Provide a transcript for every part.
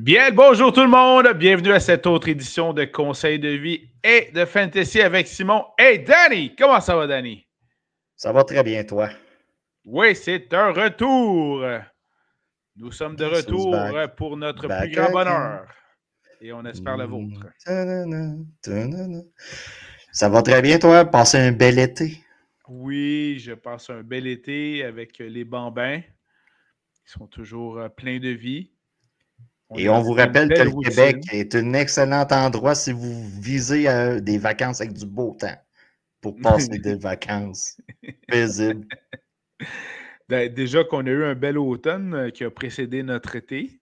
Bien le bonjour tout le monde, bienvenue à cette autre édition de Conseils de vie et de Fantasy avec Simon et Danny. Comment ça va, Danny? Ça va très bien, toi. Oui, c'est un retour. Nous sommes de Guess who's retour back? pour notre plus Back grand again. bonheur. Et on espère le vôtre. Ça va très bien, toi? Passez un bel été. Oui, je passe un bel été avec les bambins. Ils sont toujours pleins de vie. Et on vous rappelle que le Québec routine. est un excellent endroit si vous visez des vacances avec du beau temps pour passer des vacances paisibles. Déjà qu'on a eu un bel automne qui a précédé notre été.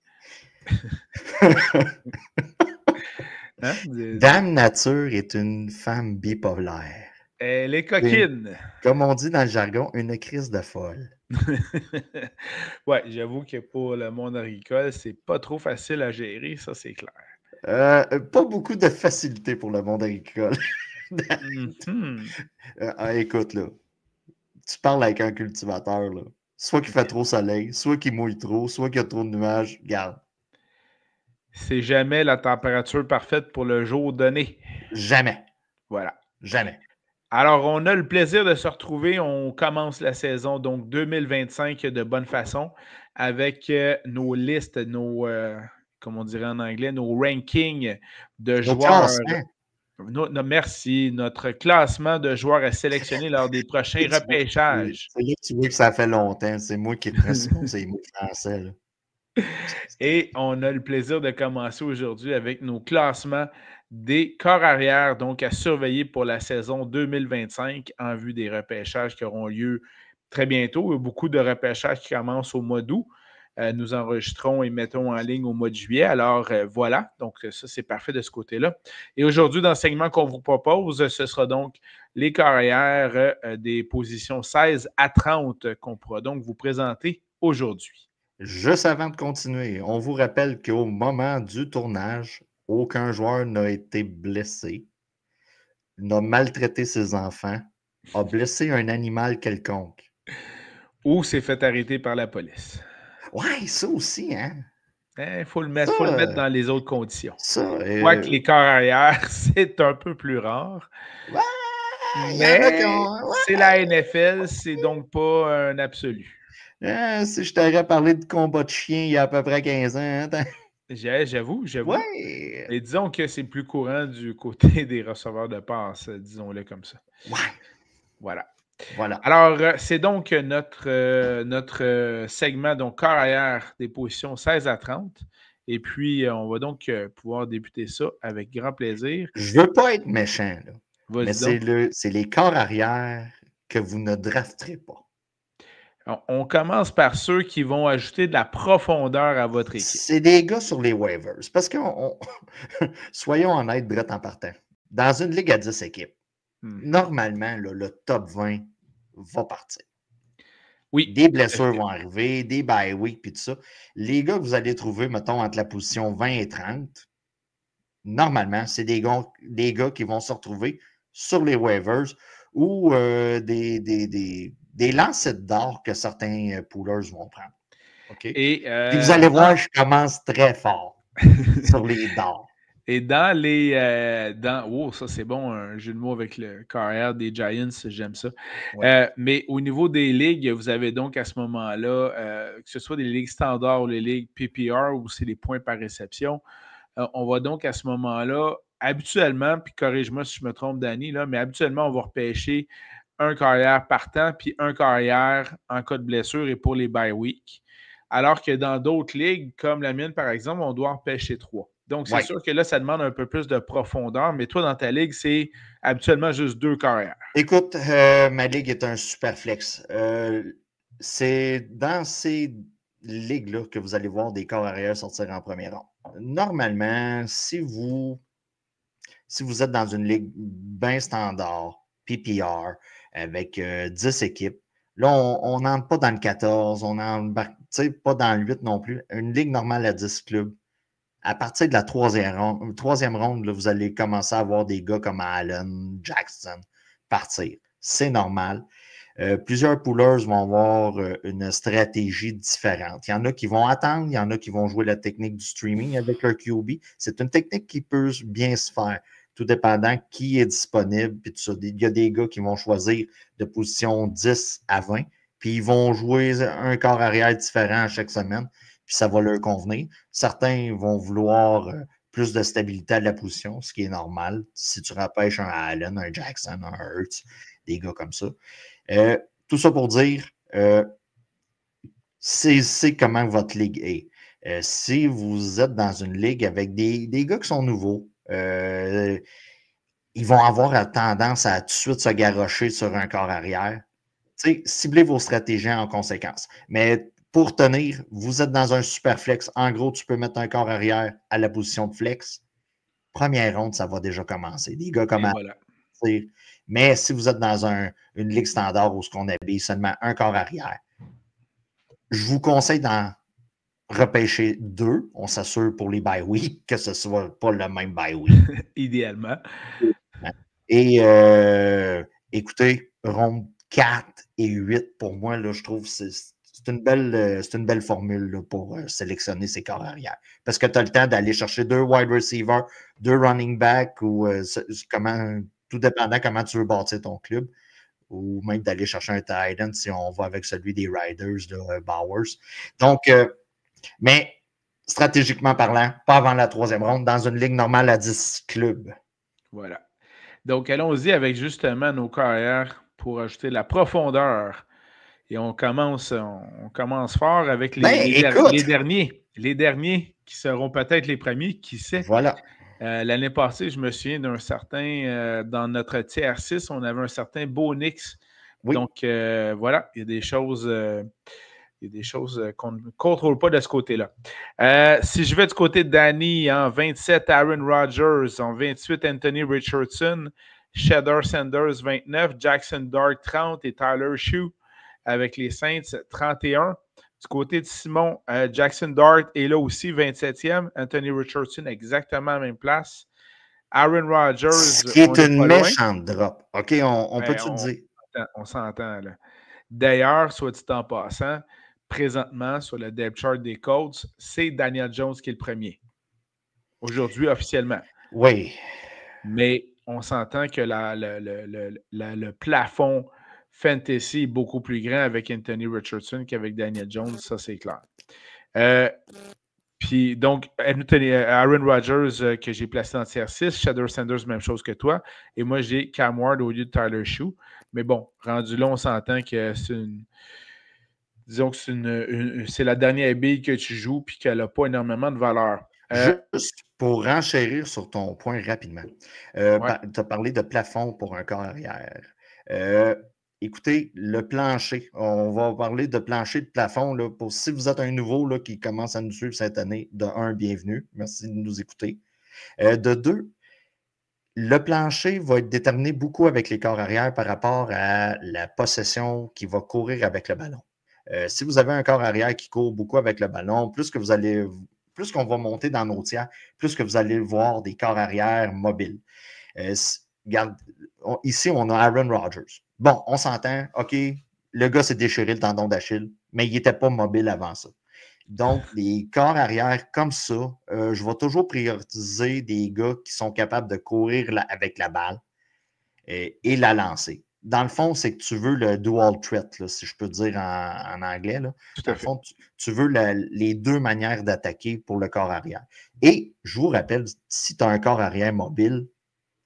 Hein? Dame Nature est une femme bipolaire. Elle est coquine. Comme on dit dans le jargon, une crise de folle. Ouais, j'avoue que pour le monde agricole, c'est pas trop facile à gérer, ça c'est clair. Pas beaucoup de facilité pour le monde agricole. Écoute, là, tu parles avec un cultivateur, là. Soit qu'il fait trop soleil, soit qu'il mouille trop, soit qu'il y a trop de nuages. Garde. C'est jamais la température parfaite pour le jour donné. Jamais. Voilà. Jamais. Alors, on a le plaisir de se retrouver. On commence la saison, donc 2025, de bonne façon, avec nos listes, comme on dirait en anglais, nos rankings de Nos joueurs. classements. Merci. Notre classement de joueurs à sélectionner lors des prochains repêchages. C'est là que tu vois que ça fait longtemps. C'est moi qui prends souvent ces mots français, là. Et on a le plaisir de commencer aujourd'hui avec nos classements des corps arrière, donc à surveiller pour la saison 2025 en vue des repêchages qui auront lieu très bientôt. Il y a beaucoup de repêchages qui commencent au mois d'août. Nous enregistrons et mettons en ligne au mois de juillet. Alors voilà, donc ça c'est parfait de ce côté-là. Et aujourd'hui, dans le segment qu'on vous propose, ce sera donc les carrières des positions 16 à 30 qu'on pourra donc vous présenter aujourd'hui. Juste avant de continuer, on vous rappelle qu'au moment du tournage, aucun joueur n'a été blessé, n'a maltraité ses enfants, a blessé un animal quelconque. Ou s'est fait arrêter par la police. Ouais, ça aussi, hein? Il faut le mettre dans les autres conditions. Ça, Quoique les corps arrière, c'est un peu plus rare. ouais, il y en a qui Mais ont. c'est la NFL, c'est donc pas un absolu. Si je t'aurais parlé de combat de chien il y a à peu près 15 ans, hein, J'avoue. ouais. Mais disons que c'est plus courant du côté des receveurs de passe, disons-le comme ça. Ouais. Voilà. Voilà. Alors, c'est donc notre segment, donc corps arrière des positions 16 à 30. Et puis, on va donc pouvoir débuter ça avec grand plaisir. Je veux pas être méchant, là, mais Vas-y donc. c'est les corps arrière que vous ne drafterez pas. On commence par ceux qui vont ajouter de la profondeur à votre équipe. C'est des gars sur les waivers. Parce que, soyons honnêtes, Brett, en partant. Dans une ligue à 10 équipes, normalement, là, le top 20 va partir. Oui. Des blessures vont arriver, des bye week, puis tout ça. Les gars que vous allez trouver, mettons, entre la position 20 et 30, normalement, c'est des gars qui vont se retrouver sur les waivers ou des lancettes d'or que certains poolers vont prendre. OK? Et, puis vous allez voir, je commence très fort sur les dards. Et dans les... oh, ça c'est bon, un jeu de mots avec le carrière des Giants, j'aime ça. Ouais. Mais au niveau des ligues, vous avez donc à ce moment-là, que ce soit des ligues standards ou les ligues PPR, où c'est les points par réception, on va donc à ce moment-là, habituellement, puis corrige-moi si je me trompe, Danny, là, mais habituellement, on va repêcher un carrière partant, puis un carrière en cas de blessure et pour les bye week. Alors que dans d'autres ligues, comme la mienne, par exemple, on doit en pêcher 3. Donc, c'est sûr que là, ça demande un peu plus de profondeur, mais toi, dans ta ligue, c'est habituellement juste 2 carrières. Écoute, ma ligue est un super flex. C'est dans ces ligues-là que vous allez voir des corps arrière sortir en premier rang. Normalement, si vous êtes dans une ligue bien standard, PPR, avec 10 équipes, là, on n'entre pas dans le 14, on n'embarque pas dans le 8 non plus. Une ligue normale à 10 clubs. À partir de la troisième ronde, là, vous allez commencer à avoir des gars comme Allen, Jackson partir. C'est normal. Plusieurs poolers vont avoir une stratégie différente. Il y en a qui vont attendre, il y en a qui vont jouer la technique du streaming avec leur QB. C'est une technique qui peut bien se faire, tout dépendant qui est disponible. Puis tout ça. Il y a des gars qui vont choisir de position 10 à 20, puis ils vont jouer un corps arrière différent à chaque semaine, puis ça va leur convenir. Certains vont vouloir plus de stabilité à la position, ce qui est normal. Si tu repêches un Allen, un Jackson, un Hurts, des gars comme ça. Tout ça pour dire, c'est comment votre ligue est. Si vous êtes dans une ligue avec des gars qui sont nouveaux, ils vont avoir tendance à tout de suite se garrocher sur un corps arrière. Ciblez vos stratégies en conséquence. Mais pour tenir, vous êtes dans un super flex. En gros, tu peux mettre un corps arrière à la position de flex. Première ronde, ça va déjà commencer. Des gars comme voilà. Mais si vous êtes dans une ligue standard où ce qu'on habille seulement un corps arrière, je vous conseille d'en repêcher 2. On s'assure pour les bye week que ce ne soit pas le même bye week. Idéalement. Et écoutez, ronde 4 et 8, pour moi, là, je trouve que c'est une belle formule là, pour sélectionner ces corps arrière. Parce que tu as le temps d'aller chercher 2 wide receivers, 2 running backs ou tout dépendant comment tu veux bâtir ton club, ou même d'aller chercher un tight end si on va avec celui des Riders de Bowers. Donc, mais stratégiquement parlant, pas avant la 3e ronde, dans une ligue normale à 10 clubs. Voilà. Donc, allons-y avec justement nos carrières pour ajouter la profondeur. Et on commence fort avec les derniers. Les derniers qui seront peut-être les premiers, qui sait. Voilà. L'année passée, je me souviens d'un certain, dans notre tier 6, on avait un certain Bo Nix. Oui. Donc, voilà, il y a des choses qu'on ne contrôle pas de ce côté-là. Si je vais du côté de Danny, en 27, Aaron Rodgers, en 28, Anthony Richardson, Shedder Sanders, 29, Jackson Dart, 30 et Tyler Shue avec les Saints, 31. Du côté de Simon, Jackson Dart est là aussi, 27e. Anthony Richardson, exactement à la même place. Aaron Rodgers. Ce qui est une méchante drop. OK, on peut te dire. On s'entend, là. D'ailleurs, soit dit en passant, présentement, sur le depth chart des Colts, c'est Daniel Jones qui est le premier. Aujourd'hui, officiellement. Oui. Mais on s'entend que le plafond fantasy est beaucoup plus grand avec Anthony Richardson qu'avec Daniel Jones, ça c'est clair. Puis donc, Aaron Rodgers que j'ai placé en tier 6, Shedder Sanders, même chose que toi. Et moi, j'ai Cam Ward au lieu de Tyler Shue. Mais bon, rendu là, on s'entend que c'est une. Disons que c'est la dernière bille que tu joues puis qu'elle n'a pas énormément de valeur. Juste pour renchérir sur ton point rapidement. Ouais. Tu as parlé de plafond pour un corps arrière. Écoutez, le plancher, on va parler de plancher de plafond. Là, pour si vous êtes un nouveau là, qui commence à nous suivre cette année, de 1, bienvenue. Merci de nous écouter. De 2, le plancher va être déterminé beaucoup avec les corps arrière par rapport à la possession qui va courir avec le ballon. Si vous avez un corps arrière qui court beaucoup avec le ballon, plus qu'on va monter dans nos tiers, plus que vous allez voir des corps arrière mobiles. Regarde, ici, on a Aaron Rodgers. Bon, on s'entend, OK, le gars s'est déchiré le tendon d'Achille, mais il n'était pas mobile avant ça. Donc, les corps arrière comme ça, je vais toujours prioriser des gars qui sont capables de courir avec la balle et la lancer. Dans le fond, c'est que tu veux le dual threat, là, si je peux dire en anglais. Là. Dans le fond, tu veux les 2 manières d'attaquer pour le corps arrière. Et je vous rappelle, si tu as un corps arrière mobile,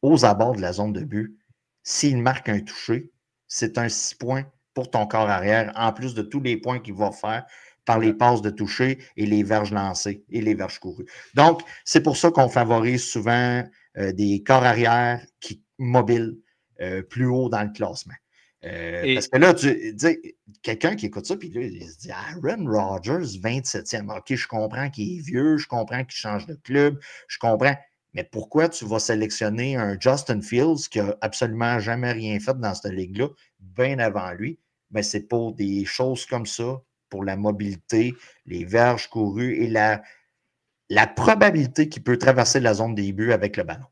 aux abords de la zone de but, s'il marque un toucher, c'est un 6 points pour ton corps arrière, en plus de tous les points qu'il va faire par les passes de toucher et les verges lancées et les verges courues. Donc, c'est pour ça qu'on favorise souvent des corps arrière mobiles plus haut dans le classement. Parce que là, quelqu'un qui écoute ça, puis là, il se dit Aaron Rodgers, 27e. OK, je comprends qu'il est vieux, je comprends qu'il change de club, je comprends. Mais pourquoi tu vas sélectionner un Justin Fields qui n'a absolument jamais rien fait dans cette ligue-là, bien avant lui? Ben, c'est pour des choses comme ça, pour la mobilité, les verges courues et la probabilité qu'il peut traverser la zone des buts avec le ballon.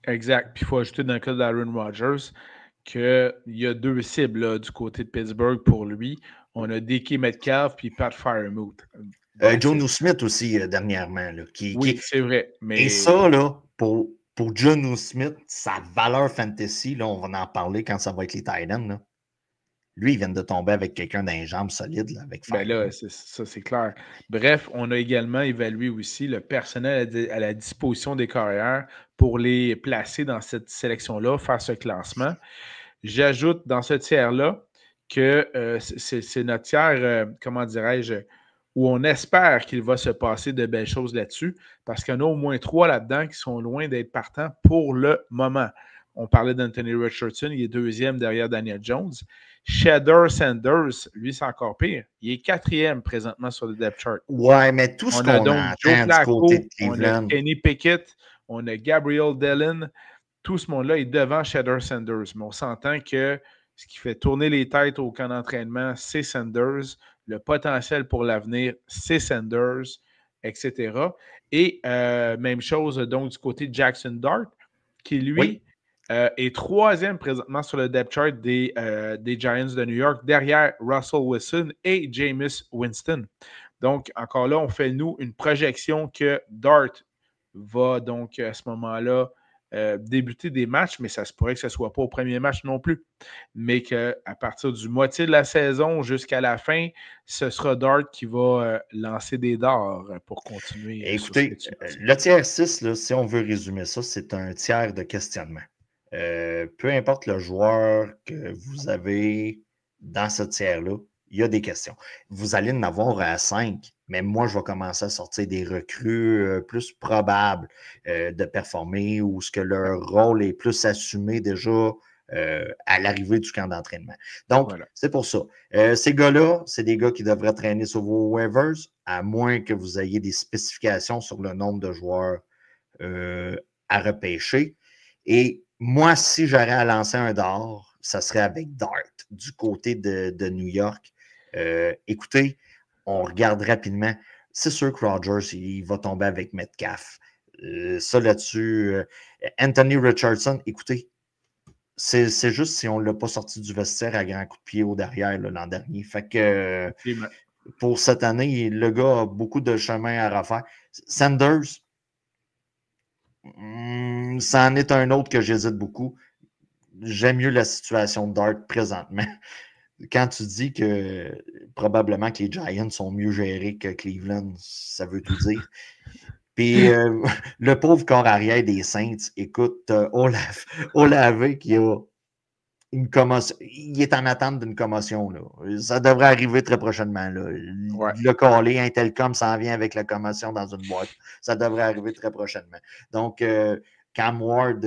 Exact. Puis il faut ajouter dans le cas d'Aaron Rodgers qu'il y a 2 cibles là, du côté de Pittsburgh pour lui. On a DK Metcalf puis Pat Freiermuth. Jonnu Smith aussi, dernièrement. Là, oui, c'est vrai. Mais... Et ça, là, pour Jonnu Smith, sa valeur fantasy, là, on va en parler quand ça va être les Titans. Lui, il vient de tomber avec quelqu'un d'un jambe solide, là, avec Ben là, ça, c'est clair. Bref, on a également évalué aussi le personnel à la disposition des carrières pour les placer dans cette sélection-là, faire ce classement. J'ajoute dans ce tiers-là que c'est notre tiers, comment dirais-je, où on espère qu'il va se passer de belles choses là-dessus, parce qu'il y en a au moins 3 là-dedans qui sont loin d'être partants pour le moment. On parlait d'Anthony Richardson, il est 2e derrière Daniel Jones. Shedeur Sanders, lui, c'est encore pire. Il est 4e présentement sur le depth chart. Ouais, mais tout ce qu'on donc Joe Flacco, du côté de on Cleveland. a Kenny Pickett, on a Gabriel Dillon. Tout ce monde-là est devant Shedeur Sanders. Mais on s'entend que ce qui fait tourner les têtes au camp d'entraînement, c'est Sanders. Le potentiel pour l'avenir, c'est Sanders, etc. Et même chose donc du côté de Jackson Dart, qui lui est 3e présentement sur le depth chart des Giants de New York, derrière Russell Wilson et Jameis Winston. Donc, encore là, on fait, nous, une projection que Dart va donc à ce moment-là débuter des matchs, mais ça se pourrait que ce ne soit pas au premier match non plus. Mais qu'à partir du moitié de la saison jusqu'à la fin, ce sera Dart qui va lancer des dards pour continuer. Écoutez, le tiers 6, là, si on veut résumer ça, c'est un tiers de questionnement. Peu importe le joueur que vous avez dans ce tiers-là, il y a des questions. Vous allez en avoir à 5, mais moi, je vais commencer à sortir des recrues plus probables de performer ou ce que leur rôle est plus assumé déjà à l'arrivée du camp d'entraînement. Donc, c'est pour ça. Ces gars-là, c'est des gars qui devraient traîner sur vos waivers, à moins que vous ayez des spécifications sur le nombre de joueurs à repêcher. Et moi, si j'aurais à lancer un dard, ça serait avec Dart du côté de New York. Écoutez, on regarde rapidement. C'est sûr que Rodgers, il va tomber avec Metcalf. Ça là-dessus, Anthony Richardson, écoutez, c'est juste si on ne l'a pas sorti du vestiaire à grand coup de pied au derrière l'an dernier. Fait que pour cette année, le gars a beaucoup de chemin à refaire. Sanders, ça en est un autre que j'hésite beaucoup. J'aime mieux la situation de Dart présentement. Quand tu dis que probablement que les Giants sont mieux gérés que Cleveland, ça veut tout dire. Puis le pauvre corps arrière des Saints, écoute, Olave qui a une commotion. Il est en attente d'une commotion. Là. Ça devrait arriver très prochainement. Là. Le calé, Intelcom s'en vient avec la commotion dans une boîte. Ça devrait arriver très prochainement. Donc, Cam Ward,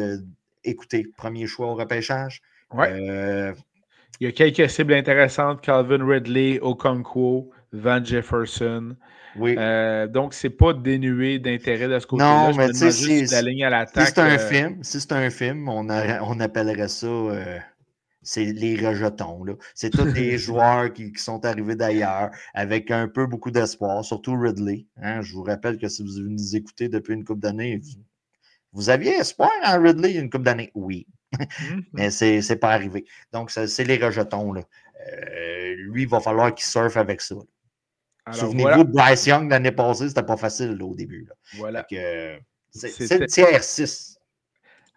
écoutez, premier choix au repêchage. Il y a quelques cibles intéressantes. Calvin Ridley, Okonkwo, Van Jefferson. Oui. Donc, c'est pas dénué d'intérêt de ce côté-là. Non, je mais me demande juste si la ligne à l'attaque... Si c'est un film, on appellerait ça... c'est les rejetons. C'est tous des joueurs qui sont arrivés d'ailleurs avec un peu beaucoup d'espoir, surtout Ridley. Hein? Je vous rappelle que si vous nous écoutez depuis une couple d'années, vous aviez espoir en Ridley une couple d'années? Oui. Mais c'est pas arrivé. Donc, c'est les rejetons. Là. Lui, il va falloir qu'il surfe avec ça. Souvenez-vous de Bryce Young l'année passée, c'était pas facile là, au début. Là. Voilà. C'est le tiers 6.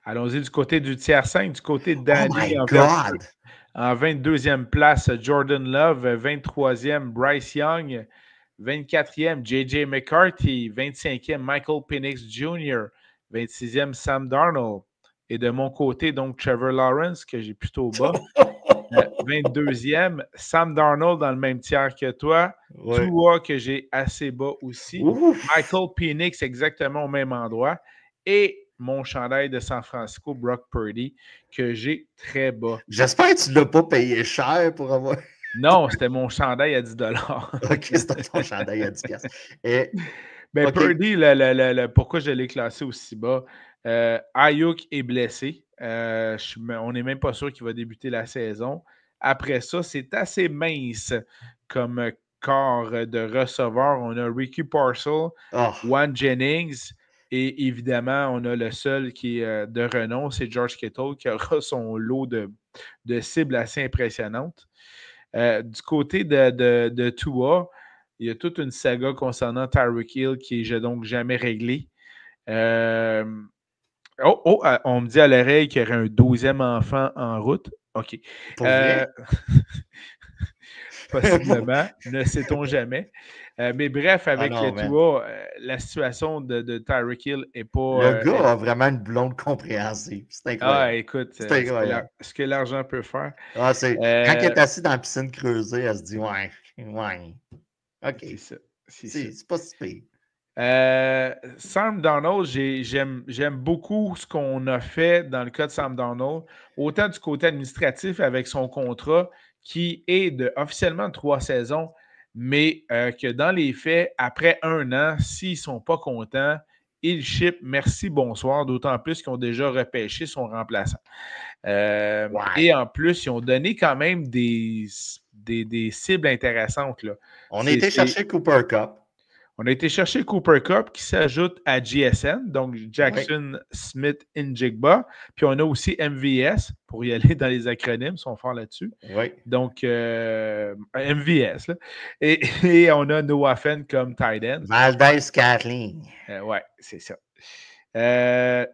Allons-y du côté du tiers 5, du côté de Danny en 22e place, Jordan Love, 23e, Bryce Young, 24e, J.J. McCarthy, 25e, Michael Penix Jr., 26e, Sam Darnold. Et de mon côté, donc, Trevor Lawrence, que j'ai plutôt bas. 22e, Sam Darnold dans le même tiers que toi. Tua, que j'ai assez bas aussi. Michael Penix, exactement au même endroit. Et mon chandail de San Francisco, Brock Purdy, que j'ai très bas. J'espère que tu ne l'as pas payé cher pour avoir... Non, c'était mon chandail à 10 OK, c'était ton chandail à 10 Ben, Purdy, pourquoi je l'ai classé aussi bas? Ayuk est blessé. On n'est même pas sûr qu'il va débuter la saison. Après ça, c'est assez mince comme corps de receveur. On a Ricky Parcell, Juan Jennings Et évidemment, on a le seul qui est de renom, c'est George Kittle, qui aura son lot de cibles assez impressionnantes. Du côté de Tua, il y a toute une saga concernant Tyreek Hill qui n'est donc jamais réglée. On me dit à l'oreille qu'il y aurait un 12e enfant en route. OK. Pour vrai? Possiblement, ne sait-on jamais. Mais bref, avec non, Tua, la situation de Tyreek Hill n'est le pas. gars a vraiment une blonde compréhensive. C'est incroyable. Écoute, C'est incroyable. ce que l'argent peut faire. Quand elle est assise dans la piscine creusée, elle se dit ouais. OK. C'est ça. C'est pas si pire. Sam Darnold, j'aime beaucoup ce qu'on a fait dans le cas de Sam Darnold, autant du côté administratif avec son contrat qui est officiellement de 3 saisons, mais que dans les faits, après 1 an, s'ils ne sont pas contents, ils ship merci, bonsoir, d'autant plus qu'ils ont déjà repêché son remplaçant. Et en plus, ils ont donné quand même des cibles intéressantes. Là. On a été chercher Cooper Cup. On a été chercher Cooper Cup qui s'ajoute à GSN, donc Jackson Smith Njigba. Puis on a aussi MVS, pour y aller dans les acronymes, ils sont forts là-dessus. Oui. Donc, MVS. Là. Et on a Noah Fenn comme tight end. Valdez-Scantling. Oui, c'est ça.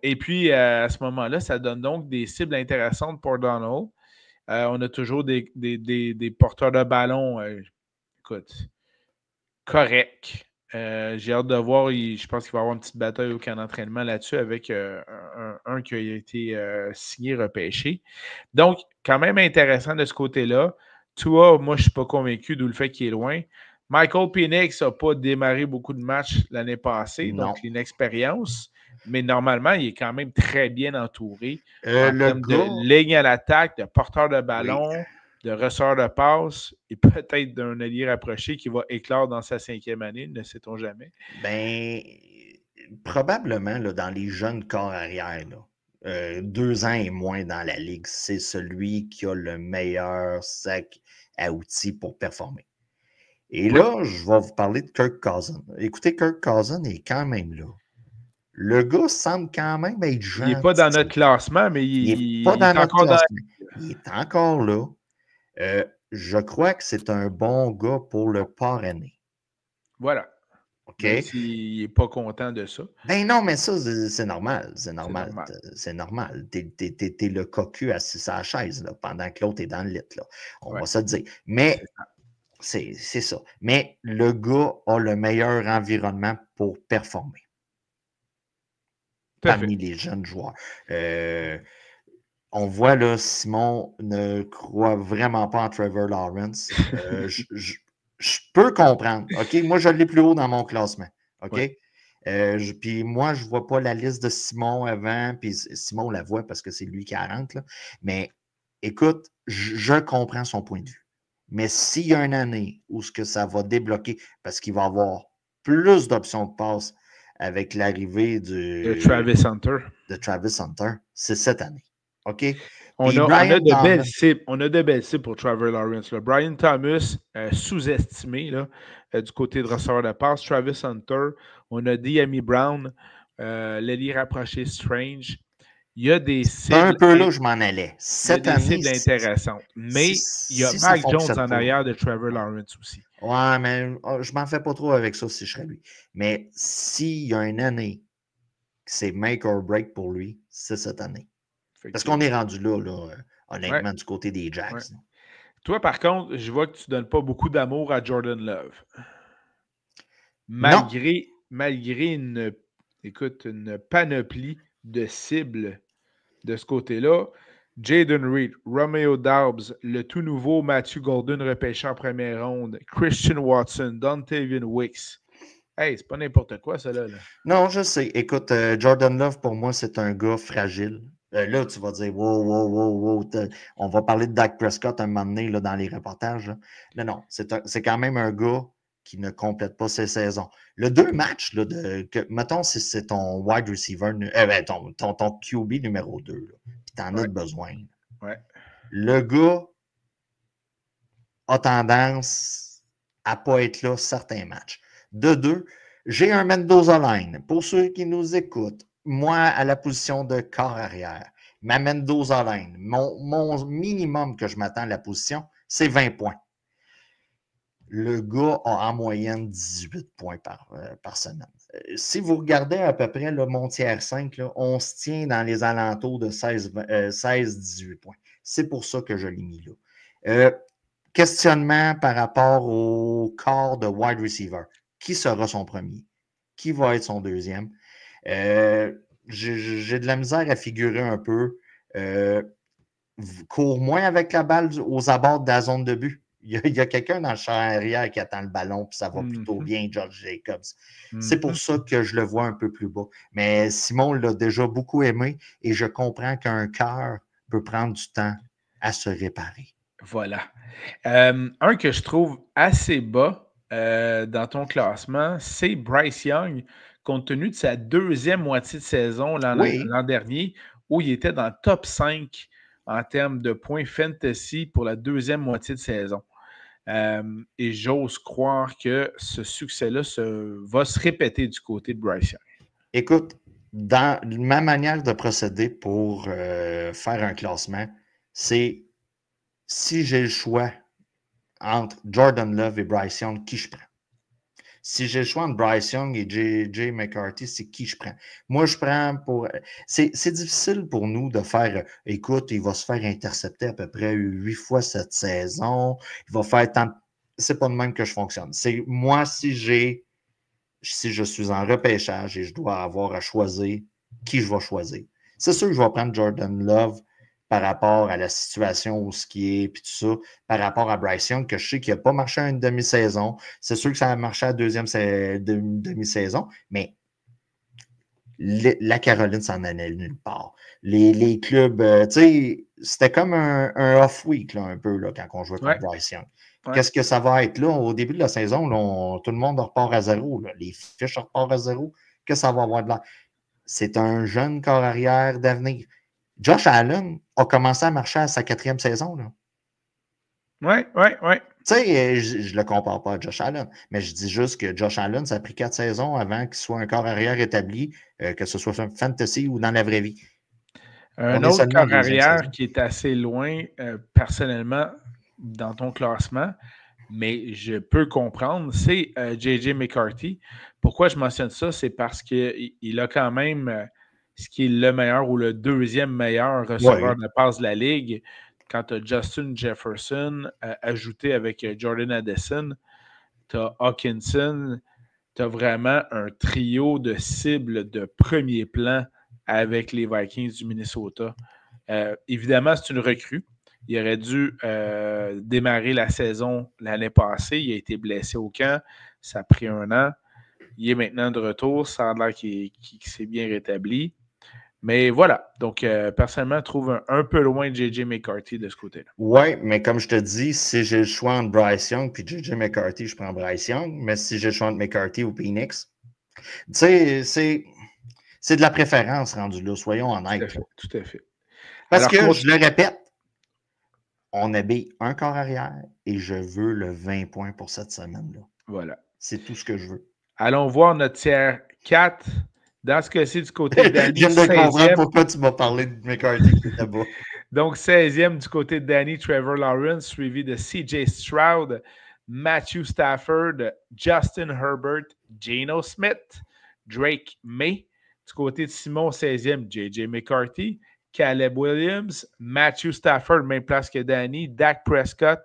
Et puis, à ce moment-là, ça donne donc des cibles intéressantes pour Donald. On a toujours des porteurs de ballon, écoute, corrects. J'ai hâte de voir. Je pense qu'il va y avoir une petite bataille au camp d'entraînement là-dessus avec un qui a été signé, repêché. Donc, quand même intéressant de ce côté-là. Tua, moi, je ne suis pas convaincu, d'où le fait qu'il est loin. Michael Penix n'a pas démarré beaucoup de matchs l'année passée, donc une expérience. Mais normalement, il est quand même très bien entouré en termes de ligne à l'attaque, de porteur de ballon, de receveur de passe et peut-être d'un allié rapproché qui va éclore dans sa 5e année, ne sait-on jamais. Ben, probablement, là, dans les jeunes corps arrière, 2 ans et moins dans la ligue, c'est celui qui a le meilleur sac à outils pour performer. Et là, je vais vous parler de Kirk Cousins. Écoutez, Kirk Cousins est quand même là. Le gars semble quand même être gentil. Il n'est pas dans notre classement, mais il est encore là. Il est encore là. Je crois que c'est un bon gars pour le parrainer. Voilà. OK. Même s'il n'est pas content de ça. Ben non, mais ça, c'est normal. C'est normal. C'est normal. T'es le cocu assis à la chaise là, pendant que l'autre est dans le lit. Là. On va se le dire. Mais c'est ça. Mais le gars a le meilleur environnement pour performer. Parmi les jeunes joueurs. On voit là, Simon ne croit vraiment pas en Trevor Lawrence. Je peux comprendre. OK? Moi, je l'ai plus haut dans mon classement. OK? Puis moi, je ne vois pas la liste de Simon avant. Puis Simon la voit parce que c'est lui qui rentre. Là. Mais écoute, je comprends son point de vue. Mais s'il y a une année où ce que ça va débloquer, parce qu'il va avoir plus d'options de passe avec l'arrivée de Travis Hunter, c'est cette année. OK? On a de belles cibles pour Trevor Lawrence. Là. Brian Thomas, sous-estimé du côté de receveur de passe. Travis Hunter. On a Diami Brown, l'ailier rapproché Strange. Il y a des cibles. Un peu là, je m'en allais. Cette année, cibles intéressantes. Mais il y a Mac Jones en arrière de Trevor Lawrence aussi. Ouais, mais je m'en fais pas trop avec ça si je serais lui. Mais s'il y a une année que c'est make or break pour lui, c'est cette année. Parce qu'on est rendu là, honnêtement, du côté des Jacks. Ouais. Toi, par contre, je vois que tu ne donnes pas beaucoup d'amour à Jordan Love. Malgré une panoplie de cibles de ce côté-là. Jaden Reed, Romeo Doubs, le tout nouveau Matthew Golden repêché en première ronde, Christian Watson, Dontavian Wicks. Hey, c'est pas n'importe quoi, ça là. Non, je sais. Écoute, Jordan Love, pour moi, c'est un gars fragile. Là, tu vas dire, wow, on va parler de Dak Prescott un moment donné là, dans les reportages. Là. Non, c'est quand même un gars qui ne complète pas ses saisons. Le 2 matchs, là, mettons, si c'est ton wide receiver, ton QB numéro 2, puis tu en as besoin. Le gars a tendance à ne pas être là certains matchs. De 2, J'ai un Mendoza line. Pour ceux qui nous écoutent, moi, à la position de corps arrière, ma Mendoza line, mon minimum que je m'attends à la position, c'est 20 points. Le gars a en moyenne 18 points par semaine. Si vous regardez à peu près là, mon tiers 5, là, on se tient dans les alentours de 16-18 points. C'est pour ça que je l'ai mis là. Questionnement par rapport au corps de wide receiver. Qui sera son premier? Qui va être son deuxième? J'ai de la misère à figurer un peu. Cours moins avec la balle aux abords de la zone de but. Il y a quelqu'un dans le champ arrière qui attend le ballon, puis ça va plutôt bien, George Jacobs. C'est pour ça que je le vois un peu plus bas. Mais Simon l'a déjà beaucoup aimé et je comprends qu'un cœur peut prendre du temps à se réparer. Voilà. Un que je trouve assez bas dans ton classement, c'est Bryce Young, compte tenu de sa deuxième moitié de saison l'an dernier, où il était dans le top 5 en termes de points fantasy pour la deuxième moitié de saison. Et j'ose croire que ce succès-là va se répéter du côté de Bryce Young. Écoute, dans ma manière de procéder pour faire un classement, c'est si j'ai le choix entre Jordan Love et Bryce Young, qui je prends? Si j'ai le choix entre Bryce Young et J.J. McCarthy, c'est qui je prends? Moi, je prends pour... C'est difficile pour nous de faire... Écoute, il va se faire intercepter à peu près 8 fois cette saison. Il va faire tant... C'est pas de même que je fonctionne. C'est moi, si je suis en repêchage et je dois avoir à choisir qui je vais choisir. C'est sûr que je vais prendre Jordan Love par rapport à la situation où ce qui est, puis tout ça, par rapport à Bryce Young, que je sais qu'il n'a pas marché à une demi-saison. C'est sûr que ça a marché à la deuxième demi-saison, mais la Caroline s'en allait nulle part. Les clubs, tu sais, c'était comme un off-week, un peu, là, quand on jouait contre Bryce Young. Ouais. Qu'est-ce que ça va être là? Au début de la saison, là, tout le monde repart à zéro. Là. Les fiches repartent à zéro. Qu'est-ce que ça va avoir de là? C'est un jeune corps arrière d'avenir. Josh Allen a commencé à marcher à sa 4e saison. Oui. Tu sais, je ne le compare pas à Josh Allen, mais je dis juste que Josh Allen, ça a pris 4 saisons avant qu'il soit un corps arrière établi, que ce soit fantasy ou dans la vraie vie. Un autre corps arrière qui est assez loin, personnellement, dans ton classement, mais je peux comprendre, c'est J.J. McCarthy. Pourquoi je mentionne ça? C'est parce qu'il a quand même ce qui est le meilleur ou le deuxième meilleur receveur de passe de la Ligue. Quand tu as Justin Jefferson ajouté avec Jordan Addison, tu as Hawkinson, tu as vraiment un trio de cibles de premier plan avec les Vikings du Minnesota. Évidemment, c'est une recrue. Il aurait dû démarrer la saison l'année passée. Il a été blessé au camp. Ça a pris 1 an. Il est maintenant de retour. Ça a l'air qu'il s'est bien rétabli. Mais voilà. Donc, personnellement, je trouve un peu loin de J.J. McCarthy de ce côté-là. Oui, mais comme je te dis, si j'ai le choix entre Bryce Young et J.J. McCarthy, je prends Bryce Young. Mais si j'ai le choix entre McCarthy ou Phoenix, tu sais, c'est de la préférence rendu là. Soyons honnêtes. Tout à fait. Parce que, je le répète, on habille un corps arrière et je veux le 20 points pour cette semaine-là. Voilà. C'est tout ce que je veux. Allons voir notre tiers 4. Dans ce cas-ci, du côté de Danny, je viens de comprendre pourquoi tu m'as parlé de McCarthy qui était bas. Donc, 16e du côté de Danny, Trevor Lawrence, suivi de C.J. Stroud, Matthew Stafford, Justin Herbert, Geno Smith, Drake May. Du côté de Simon, 16e, J.J. McCarthy, Caleb Williams, Matthew Stafford, même place que Danny, Dak Prescott,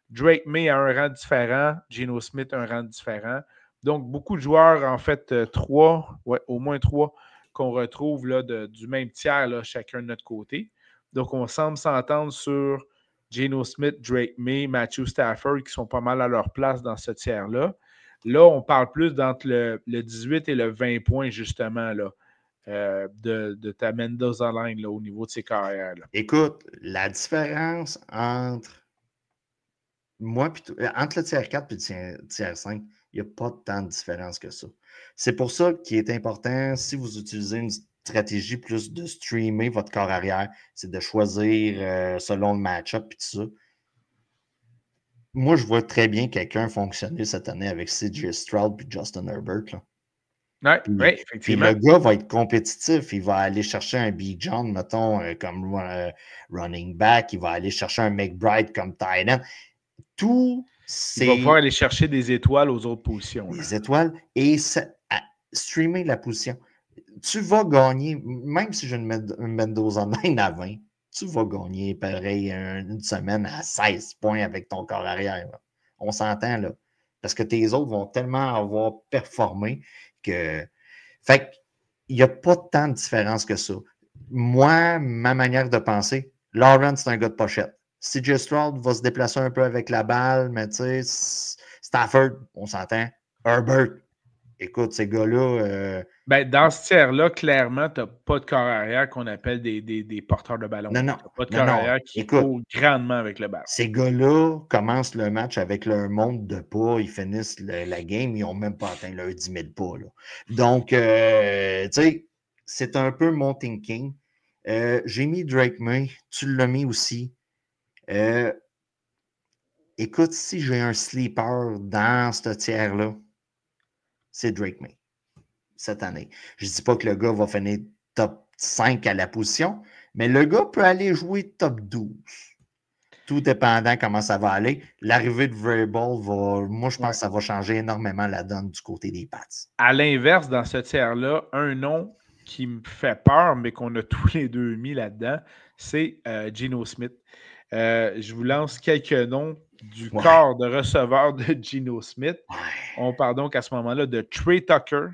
Drake May a un rang différent, Geno Smith a un rang différent. Donc, beaucoup de joueurs, en fait, au moins 3 qu'on retrouve là, du même tiers, là, chacun de notre côté. Donc, on semble s'entendre sur Geno Smith, Drake May, Matthew Stafford, qui sont pas mal à leur place dans ce tiers-là. Là, on parle plus d'entre le 18 et le 20 points, justement, là, de ta Mendoza line là, au niveau de ses carrières. Là. Écoute, la différence entre moi entre le tiers 4 et le tiers 5, il n'y a pas tant de différence que ça. C'est pour ça qu'il est important, si vous utilisez une stratégie plus de streamer votre corps arrière, c'est de choisir selon le match-up et tout ça. Moi, je vois très bien quelqu'un fonctionner cette année avec C.J. Stroud et Justin Herbert. Là. Ouais, Puis, oui, puis effectivement. le gars va être compétitif. Il va aller chercher un Big John, mettons, comme running back. Il va aller chercher un McBride comme tight end. Tout, Il va pouvoir c'est aller chercher des étoiles aux autres positions. Là. des étoiles et streamer la position. Tu vas gagner, même si j'ai une Mendoza 9 à 20, tu vas gagner pareil une semaine à 16 points avec ton corps arrière. Là. On s'entend là. Parce que tes autres vont tellement avoir performé que. Fait qu'il n'y a pas tant de différence que ça. Moi, ma manière de penser, Lawrence, c'est un gars de pochette. CJ Stroud va se déplacer un peu avec la balle, mais tu sais, Stafford, on s'entend. Herbert, écoute, ces gars-là. Ben, dans ce tiers-là, clairement, tu n'as pas de corps arrière qu'on appelle des porteurs de ballon. Non, Tu non, n'as pas de non, corps non. arrière qui Écoute, court grandement avec le ballon. ces gars-là commencent le match avec leur monte de pas, ils finissent la game, ils n'ont même pas atteint leurs 10 000 pas. Là. Donc, tu sais, c'est un peu mon thinking. J'ai mis Drake May, tu l'as mis aussi. Écoute, si j'ai un sleeper dans ce tiers-là, c'est Drake May cette année. Je ne dis pas que le gars va finir top 5 à la position, mais le gars peut aller jouer top 12. Tout dépendant comment ça va aller. L'arrivée de Vrabel moi, je pense que ça va changer énormément la donne du côté des Pats. À l'inverse, dans ce tiers-là, un nom qui me fait peur, mais qu'on a tous les deux mis là-dedans, c'est Geno Smith. Je vous lance quelques noms du corps de receveur de Geno Smith. Ouais. On parle donc à ce moment-là de Trey Tucker,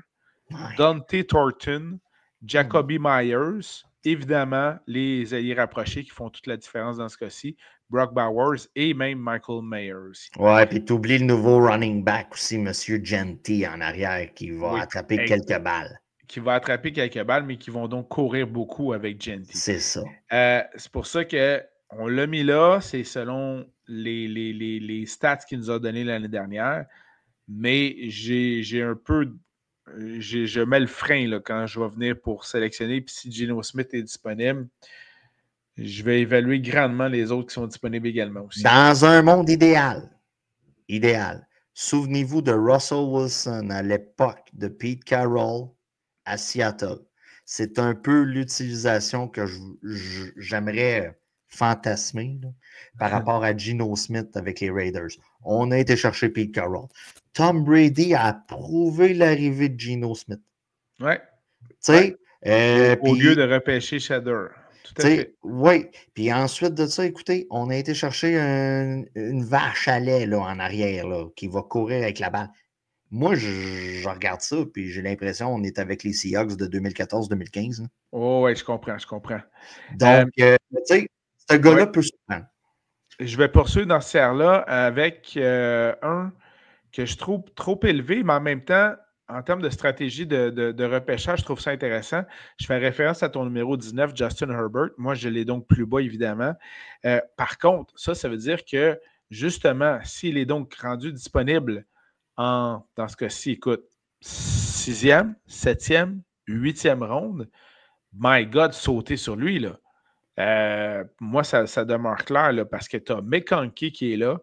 Dante Thornton, Jacoby Myers, évidemment, les alliés rapprochés qui font toute la différence dans ce cas-ci, Brock Bowers et même Michael Myers. Ouais, puis tu oublies le nouveau running back aussi, M. Genty en arrière, qui va attraper quelques balles. Qui va attraper quelques balles, mais qui vont donc courir beaucoup avec Genty. C'est ça. C'est pour ça qu'on l'a mis là, c'est selon les stats qu'il nous a donné l'année dernière, mais j'ai un peu... Je mets le frein là, quand je vais venir pour sélectionner. Puis si Geno Smith est disponible, je vais évaluer grandement les autres qui sont disponibles également aussi. Dans un monde idéal, souvenez-vous de Russell Wilson à l'époque de Pete Carroll à Seattle. C'est un peu l'utilisation que j'aimerais fantasmer là, par rapport à Geno Smith avec les Raiders. On a été chercher Pete Carroll. Tom Brady a approuvé l'arrivée de Geno Smith. Ouais. Tu sais, au lieu de repêcher Shader. Tout à fait. Oui. Puis ensuite de ça, écoutez, on a été chercher une vache à lait là, en arrière là, qui va courir avec la balle. Moi, je regarde ça, puis j'ai l'impression qu'on est avec les Seahawks de 2014-2015. Oh, oui, je comprends. Donc, tu sais, ce gars-là peut se prendre. Je vais poursuivre dans ce tiers-là avec un que je trouve trop élevé, mais en même temps, en termes de stratégie de repêchage, je trouve ça intéressant. Je fais référence à ton numéro 19, Justin Herbert. Moi, je l'ai donc plus bas, évidemment. Par contre, ça veut dire que, justement, s'il est donc rendu disponible dans ce cas-ci, écoute, 6e, 7e, 8e ronde, my God, sauter sur lui, là. Moi, ça demeure clair, là, parce que tu as McConkey qui est là.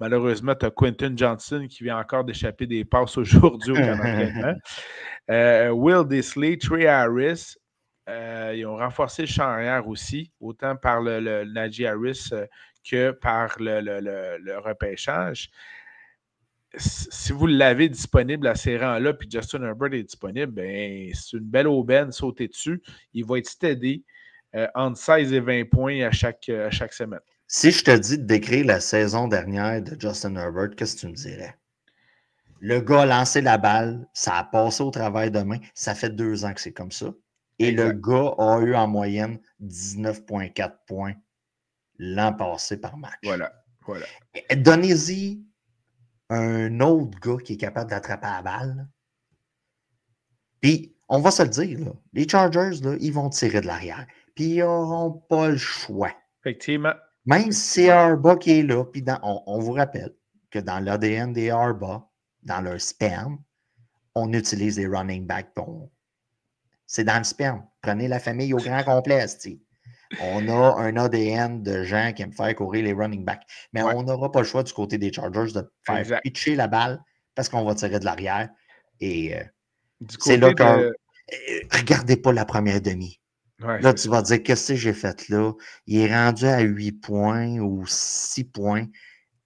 Malheureusement, tu as Quentin Johnson qui vient encore d'échapper des passes aujourd'hui au camp d'entraînement. Will Dissly, Trey Harris, ils ont renforcé le champ arrière aussi, autant par le Najee Harris que par le repêchage. Si vous l'avez disponible à ces rangs-là, puis Justin Herbert est disponible, ben, c'est une belle aubaine, sauter dessus. Il va être steady entre 16 et 20 points à chaque semaine. Si je te dis de décrire la saison dernière de Justin Herbert, qu'est-ce que tu me dirais? Le gars a lancé la balle, ça a passé au travail de main. Ça fait 2 ans que c'est comme ça. Et exact. Le gars a eu en moyenne 19,4 points l'an passé par match. Voilà. Donnez-y un autre gars qui est capable d'attraper la balle. Puis, on va se le dire, là, les Chargers, là, ils vont tirer de l'arrière. Puis, ils n'auront pas le choix. Effectivement. Même si c'est Harbaugh qui est là, puis on vous rappelle que dans l'ADN des Harbaugh, dans leur sperme, on utilise les running backs. C'est dans le sperme. Prenez la famille au grand complet, c'ti. On a un ADN de gens qui aiment faire courir les running backs. Mais on n'aura pas le choix du côté des Chargers de faire pitcher la balle parce qu'on va tirer de l'arrière. Et Du c'est là côté que de... regardez pas la première demi. Ouais, Là, c'est tu ça. vas dire, qu'est-ce que j'ai fait là? Il est rendu à 8 points ou 6 points.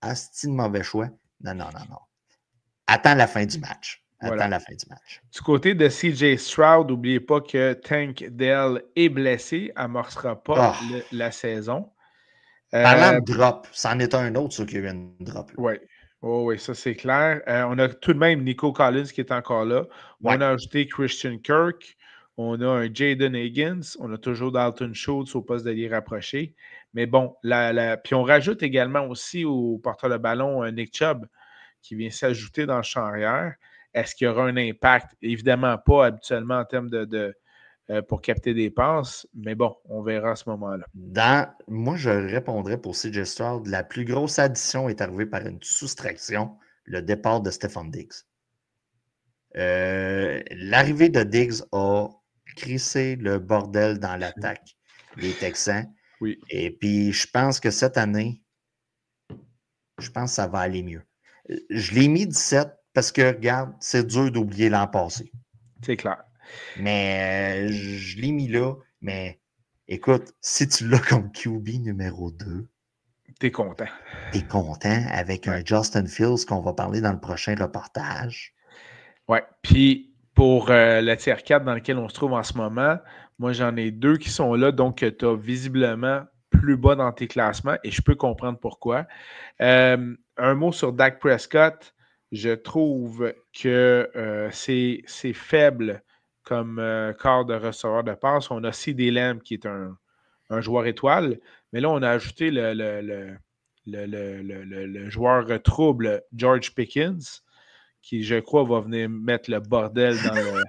Asti de mauvais choix. Non, non, non, non. Attends la fin du match. Attends Voilà. la fin du match. Du côté de CJ Stroud, n'oubliez pas que Tank Dell est blessé, amorcera pas Ah, la saison. parlant de drop, c'en est un autre, ça, qui a eu une drop. Oui, oui, ça c'est clair. On a tout de même Nico Collins qui est encore là. Ouais. On a ajouté Christian Kirk. On a un Jaden Higgins. On a toujours Dalton Schultz au poste d'allié rapproché. Mais bon, puis on rajoute également aussi au porteur de ballon Nick Chubb qui vient s'ajouter dans le champ arrière. Est-ce qu'il y aura un impact? Évidemment pas habituellement en termes pour capter des passes, mais bon, on verra à ce moment-là. Moi, je répondrais pour CJ Stroud, la plus grosse addition est arrivée par une soustraction, le départ de Stephon Diggs. L'arrivée de Diggs a crissé le bordel dans l'attaque des Texans. Oui. Et puis, je pense que cette année, je pense que ça va aller mieux. Je l'ai mis 17 parce que, regarde, c'est dur d'oublier l'an passé. C'est clair. Mais je l'ai mis là. Mais écoute, si tu l'as comme QB numéro 2, T'es content. t'es content avec un Justin Fields qu'on va parler dans le prochain reportage. Ouais. Puis pour le tier 4 dans lequel on se trouve en ce moment, moi j'en ai 2 qui sont là, donc tu as visiblement plus bas dans tes classements et je peux comprendre pourquoi. Un mot sur Dak Prescott. Je trouve que c'est faible comme corps de receveur de passe. On a CeeDee Lamb qui est un joueur étoile, mais là on a ajouté le joueur trouble George Pickens qui, je crois, va venir mettre le bordel dans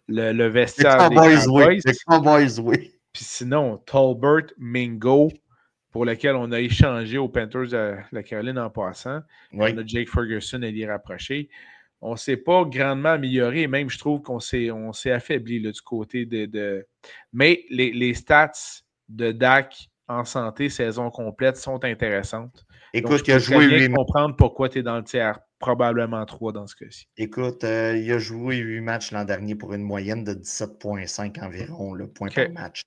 le vestiaire des Cowboys. Les Cowboys, oui. Puis sinon, Tolbert Mingo, pour lequel on a échangé aux Panthers de la Caroline en passant. Oui. On a Jake Ferguson à l'y rapprocher. On ne s'est pas grandement amélioré. Même, je trouve qu'on s'est affaibli là, du côté de... Mais les stats de Dak en santé, saison complète, sont intéressantes. Écoute, donc, je peux très bien comprendre pourquoi tu es dans le tiers. Probablement 3 dans ce cas-ci. Écoute, il a joué 8 matchs l'an dernier pour une moyenne de 17,5 environ, le point par match.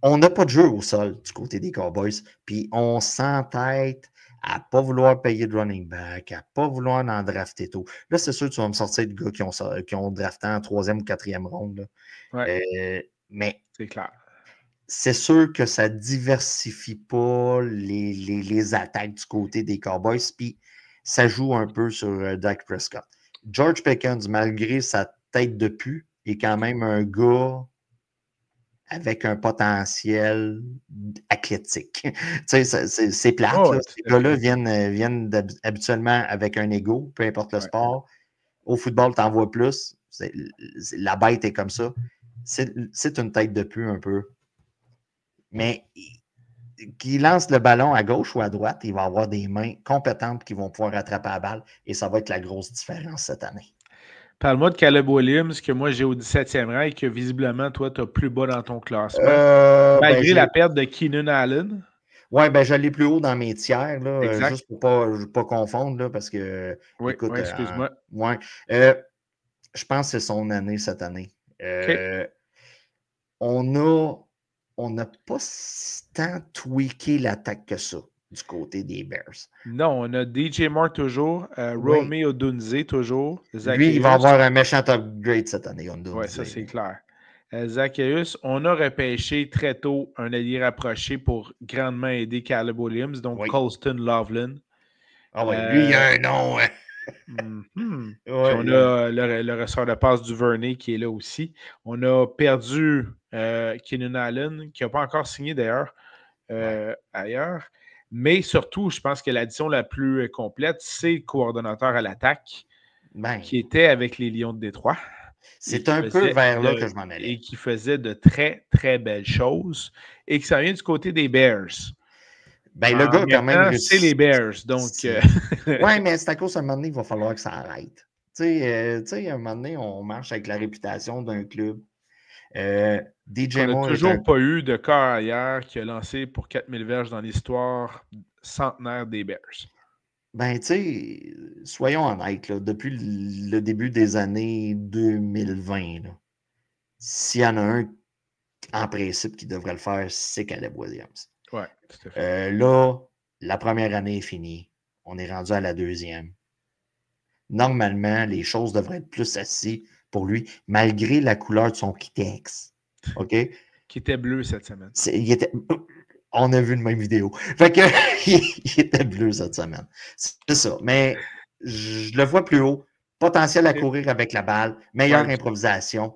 On n'a pas de jeu au sol du côté des Cowboys, puis on s'entête à ne pas vouloir payer de running back, à ne pas vouloir en drafter tôt. Là, c'est sûr que tu vas me sortir de gars qui ont drafté en 3e ou 4e ronde. Mais c'est clair. C'est sûr que ça ne diversifie pas les attaques du côté des Cowboys, puis ça joue un peu sur Dak Prescott. George Pickens, malgré sa tête de pu, est quand même un gars avec un potentiel athlétique. Tu sais, c'est plate. Oh, là. Ces gars-là viennent habituellement avec un ego, peu importe le sport. Au football, tu en vois plus. La bête est comme ça. C'est une tête de pu un peu. Mais qu'il lance le ballon à gauche ou à droite, il va avoir des mains compétentes qui vont pouvoir attraper la balle et ça va être la grosse différence cette année. Parle-moi de Caleb Williams, que moi j'ai au 17e rang et que visiblement, toi, tu as plus bas dans ton classement. Malgré la perte de Keenan Allen. Oui, ben je l'ai plus haut dans mes tiers, là, juste pour ne pas confondre, là, parce que, écoute, excuse-moi. Je pense que c'est son année cette année. Okay. On n'a pas tant tweaké l'attaque que ça du côté des Bears. Non, on a DJ Moore toujours, Romeo Odunze toujours. Zacchaeus. Lui, il va avoir un méchant upgrade cette année. Oui, ça c'est clair. Zacchaeus, on a repêché très tôt un allié rapproché pour grandement aider Caleb Williams, donc Colston Loveland. Ah oui, lui, il a un nom. Puis on a le ressort de passe du Vernet qui est là aussi. On a perdu Keenan Allen, qui n'a pas encore signé d'ailleurs ailleurs. Mais surtout, je pense que l'addition la plus complète, c'est le coordonnateur à l'attaque qui était avec les Lions de Détroit. C'est un peu vers là que je m'en allais. Et qui faisait de très, très belles choses et qui s'en vient du côté des Bears. Ben, le gars, quand même. C'est les Bears, donc. Oui, mais c'est à cause d'un moment donné, il va falloir que ça arrête. Tu sais, à un moment donné, on marche avec la réputation d'un club. DJ Moore. On n'a toujours pas eu de carrière qui a lancé pour 4000 verges dans l'histoire centenaire des Bears. Ben, tu sais, soyons honnêtes, là, depuis le début des années 2020, là, s'il y en a un en principe qui devrait le faire, c'est Caleb Williams. Oui, tout à fait. Là, la première année est finie. On est rendu à la deuxième. Normalement, les choses devraient être plus assises pour lui, malgré la couleur de son Kitex. OK? Qui était bleu cette semaine. On a vu une même vidéo. Fait que, il était bleu cette semaine. C'est ça. Mais je le vois plus haut. Potentiel à courir avec la balle. Meilleure Ouais, improvisation.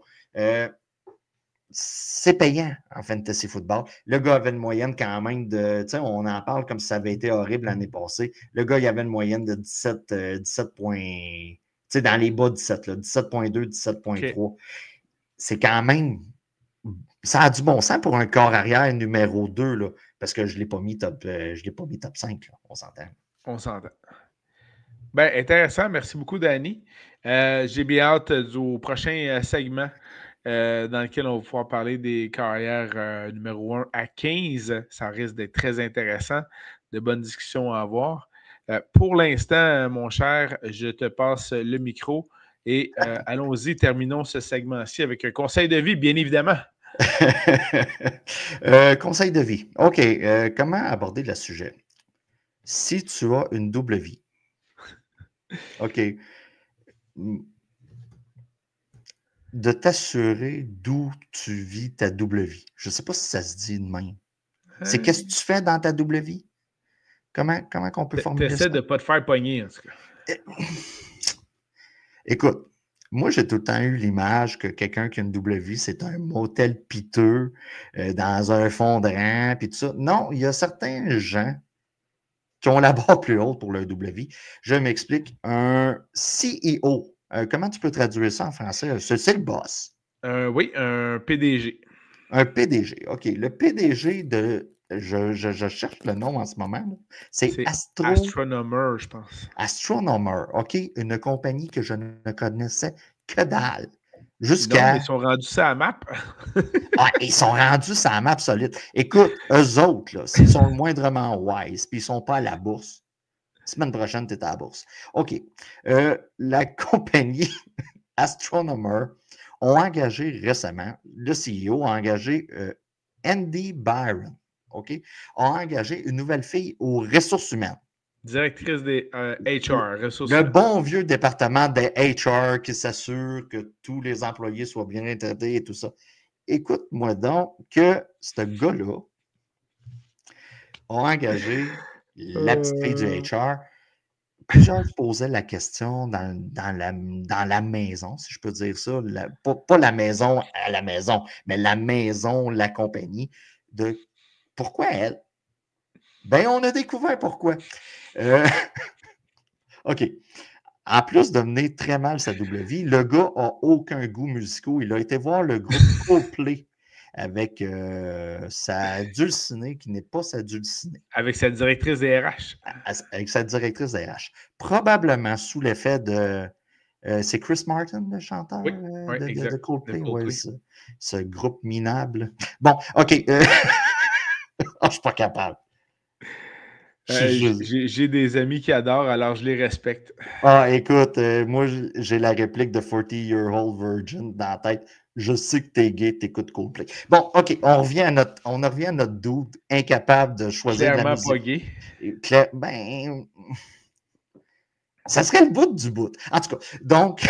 C'est payant en fantasy football. Le gars avait une moyenne quand même de. Tu sais, on en parle comme si ça avait été horrible l'année passée. Le gars, il avait une moyenne de 17 points. Tu sais, dans les bas 17, là, 17,2, 17,3. OK. C'est quand même. Ça a du bon sens pour un corps arrière numéro 2, là, parce que je ne l'ai pas mis top 5, là, on s'entend. On s'entend. Ben, intéressant. Merci beaucoup, Danny. J'ai bien hâte au prochain segment dans lequel on va pouvoir parler des carrières numéro 1 à 15. Ça risque d'être très intéressant. De bonnes discussions à avoir. Pour l'instant, mon cher, je te passe le micro et allons-y, terminons ce segment-ci avec un conseil de vie, bien évidemment. Conseil de vie. OK. Comment aborder le sujet? Si tu as une double vie, OK, de t'assurer d'où tu vis ta double vie. Je ne sais pas si ça se dit de même. C'est qu'est-ce que tu fais dans ta double vie? Comment on peut formuler ça? T'essaies de ne pas te faire pogner, en tout cas. Écoute, moi, j'ai tout le temps eu l'image que quelqu'un qui a une double vie, c'est un motel piteux dans un fond de rang, puis tout ça. Non, il y a certains gens qui ont la barre plus haute pour leur double vie. Je m'explique. Un CEO, comment tu peux traduire ça en français? C'est le boss. Oui, un PDG. Un PDG. OK. Le PDG de. Je cherche le nom en ce moment. C'est Astronomer, je pense. Astronomer. OK. Une compagnie que je ne connaissais que dalle. Non, mais ils sont rendus ça à map. Ils sont rendus sur la map solide. Écoute, eux autres, là, s'ils sont moindrement wise, puis ils ne sont pas à la bourse, semaine prochaine, tu es à la bourse. OK. La compagnie Astronomer ont engagé récemment, le CEO a engagé Andy Byron, OK, a engagé une nouvelle fille aux ressources humaines. Directrice des HR, ressources Le humaines. bon vieux département des HR qui s'assure que tous les employés soient bien traités et tout ça. Écoute-moi donc que ce gars-là a engagé la petite fille du HR. Plusieurs se posaient la question dans la maison, si je peux dire ça, pas la maison à la maison, mais la maison, la compagnie, de pourquoi elle? Ben, on a découvert pourquoi. OK. En plus de mener très mal sa double vie, le gars n'a aucun goût musical. Il a été voir le groupe Coldplay avec sa dulcinée qui n'est pas sa dulcinée. Avec sa directrice des RH. Avec sa directrice des RH. Probablement sous l'effet de. C'est Chris Martin, le chanteur Oui, de Coldplay. De Coldplay. Ouais, ce groupe minable. Bon, OK. Je ne suis pas capable. J'ai des amis qui adorent, alors je les respecte. Écoute, moi, j'ai la réplique de 40-Year-Old Virgin dans la tête. Je sais que t'es gay, t'écoutes Coldplay. Bon, OK, on revient à notre dude incapable de choisir de la Clairement musique. pas gay. Ben, ça serait le bout du bout. En tout cas, donc,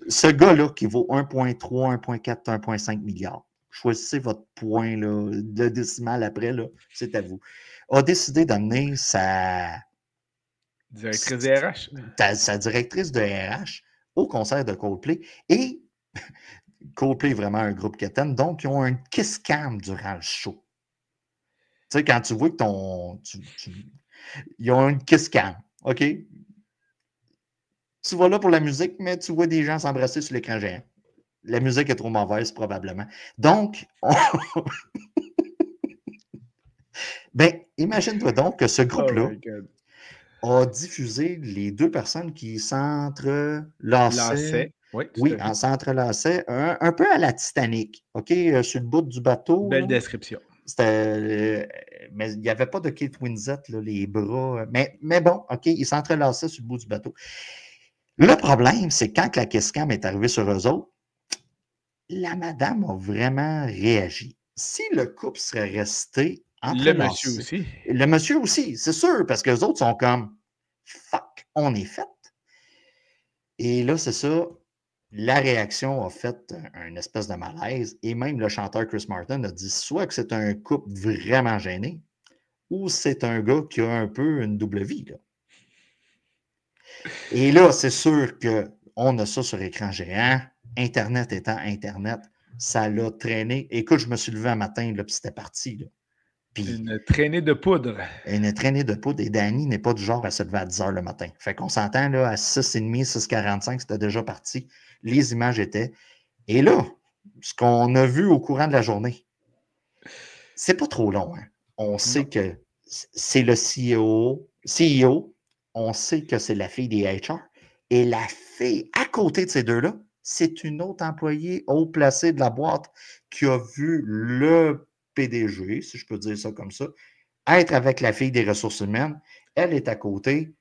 ce gars-là qui vaut 1,3, 1,4, 1,5 milliards, choisissez votre point, là, le décimal après, là, c'est à vous, a décidé d'amener sa Directrice des RH. sa directrice de RH au concert de Coldplay. Et Coldplay est vraiment un groupe quétaine, donc ils ont un kiss cam durant le show. Tu sais, quand tu vois que ils ont une kiss cam, OK? Tu vas là pour la musique, mais tu vois des gens s'embrasser sur l'écran géant. La musique est trop mauvaise, probablement. Donc, ben, imagine-toi donc que ce groupe-là a diffusé les deux personnes qui s'entrelaçaient. Oui, s'entrelaçaient un peu à la Titanic, OK, sur le bout du bateau. Belle description. Mais il n'y avait pas de Kate Winslet, là, les bras. Mais bon, OK, ils s'entrelaçaient sur le bout du bateau. Le problème, c'est quand la kiss cam est arrivée sur eux autres, la madame a vraiment réagi. Si le couple serait resté Le monsieur entrelacé, aussi. le monsieur aussi, c'est sûr, parce que les autres sont comme fuck, on est fait. Et là, c'est ça. La réaction a fait un espèce de malaise. Et même le chanteur Chris Martin a dit soit que c'est un couple vraiment gêné, ou c'est un gars qui a un peu une double vie. Là. Et là, c'est sûr qu'on a ça sur écran géant. Internet étant Internet, ça l'a traîné. Écoute, je me suis levé un matin, là, puis c'était parti. Là. Puis, Une traînée de poudre. une traînée de poudre. Et Danny n'est pas du genre à se lever à 10 h le matin. Fait qu'on s'entend là, à 6h30, 6h45, c'était déjà parti. Les images étaient. Et là, ce qu'on a vu au courant de la journée, c'est pas trop long. Hein? On sait que c'est le CEO, on sait que c'est la fille des HR. Et la fille, à côté de ces deux-là, c'est une autre employée haut placée de la boîte qui a vu le PDG, si je peux dire ça comme ça, être avec la fille des ressources humaines. Elle est à côté.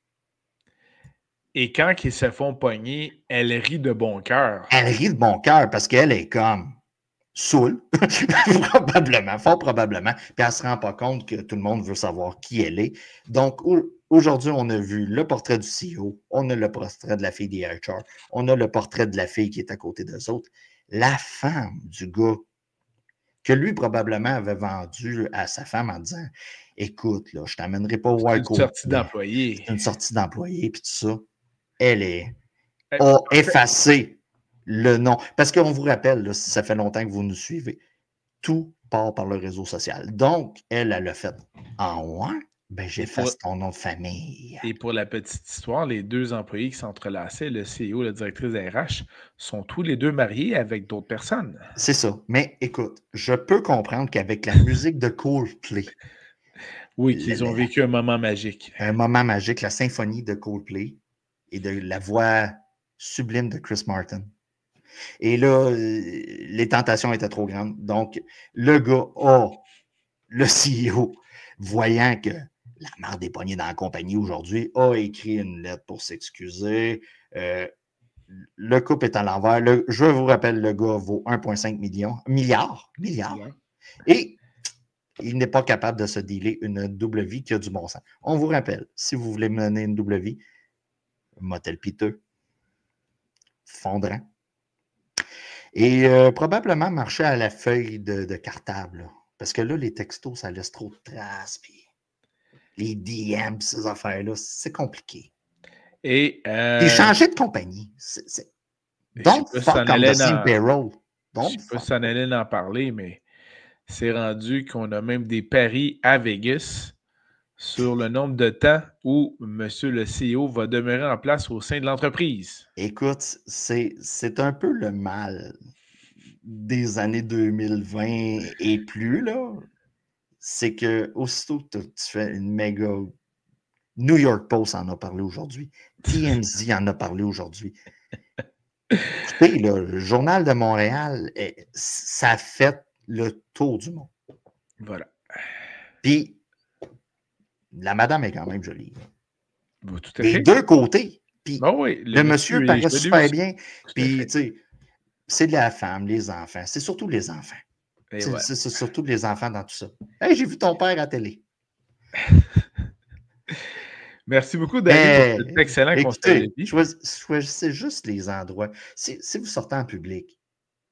Et quand ils se font pogner, elle rit de bon cœur. Elle rit de bon cœur parce qu'elle est comme saoule, probablement, fort probablement, puis elle ne se rend pas compte que tout le monde veut savoir qui elle est. Donc, aujourd'hui, on a vu le portrait du CEO, on a le portrait de la fille des HR, on a le portrait de la fille qui est à côté d'eux autres. La femme du gars, que lui, probablement, avait vendu à sa femme en disant « Écoute, là, je ne t'amènerai pas au C'est une Coldplay. sortie d'employé. C'est une sortie d'employé, puis tout ça. » Elle a effacé le nom. Parce qu'on vous rappelle, là, si ça fait longtemps que vous nous suivez, tout part par le réseau social. Donc, elle l'a fait. Ah ouais? Ben, j'efface ton nom de famille. Et pour la petite histoire, les deux employés qui s'entrelaçaient, le CEO et la directrice RH, sont tous les deux mariés avec d'autres personnes. C'est ça. Mais écoute, je peux comprendre qu'avec la musique de Coldplay, oui, qu'ils ont vécu un moment magique. Un moment magique, la symphonie de Coldplay et de la voix sublime de Chris Martin. Et là, les tentations étaient trop grandes. Donc, le gars le CEO, voyant que la marde est pognée dans la compagnie aujourd'hui, a écrit une lettre pour s'excuser. Le couple est à l'envers. Je vous rappelle, le gars vaut 1,5 milliard. Et il n'est pas capable de se dealer une double vie qui a du bon sens. On vous rappelle, si vous voulez mener une double vie, motel piteux, fondrant, et probablement marcher à la feuille de cartable. Là. Parce que là, les textos, ça laisse trop de traces. Puis les DM, ces affaires-là, c'est compliqué. Et changer de compagnie. Don't fuck on the same payroll. Je ne sais pas si on allait en parler, mais c'est rendu qu'on a même des paris à Vegas sur le nombre de temps où monsieur le CEO va demeurer en place au sein de l'entreprise. Écoute, c'est un peu le mal des années 2020 et plus, là. C'est que aussitôt que tu fais une méga... New York Post en a parlé aujourd'hui. TMZ en a parlé aujourd'hui. Écoutez, là, le Journal de Montréal, ça fait le tour du monde. Voilà. Puis, la madame est quand même jolie. Bon, tout à des fait. deux côtés. Puis, oui, le monsieur paraît super aussi. bien. Puis, tu sais, c'est de la femme, les enfants. C'est surtout les enfants. C'est surtout les enfants dans tout ça. Hey, j'ai vu ton père à la télé. Merci beaucoup, Danny, pour cet excellent conseil de vie. Choisissez juste les endroits. Si vous sortez en public,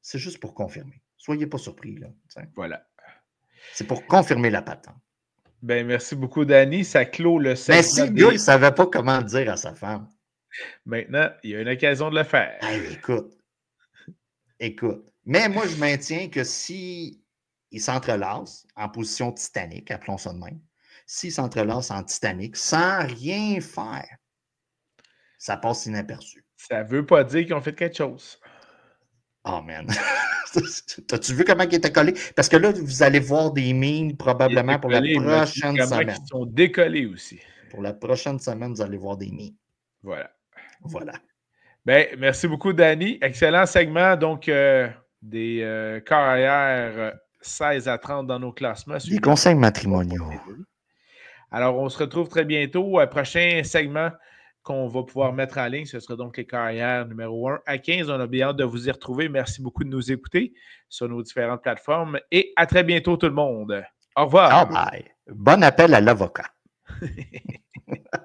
c'est juste pour confirmer. Soyez pas surpris, là. T'sais. Voilà. C'est pour confirmer la patente. Ben, merci beaucoup, Danny. Ça clôt le segment. Mais si le gars, il ne savait pas comment le dire à sa femme. Maintenant, il y a une occasion de le faire. Hey, écoute. Mais moi, je maintiens que si il s'entrelace en position titanique, appelons ça de même, s'il s'entrelace en Titanic sans rien faire, ça passe inaperçu. Ça ne veut pas dire qu'ils ont fait quelque chose. Oh man. T'as-tu vu comment il était collé? Parce que là, vous allez voir des memes probablement pour la prochaine semaine. Ils sont décollés aussi. Pour la prochaine semaine, vous allez voir des memes. Voilà. Ben, merci beaucoup, Danny. Excellent segment, donc, des carrières 16 à 30 dans nos classements. Des conseils matrimoniaux. Alors, on se retrouve très bientôt. Prochain segment qu'on va pouvoir mettre en ligne, ce sera donc les carrières numéro 1 à 15. On a bien hâte de vous y retrouver. Merci beaucoup de nous écouter sur nos différentes plateformes et à très bientôt tout le monde. Au revoir. Bye bye. Bon appel à l'avocat.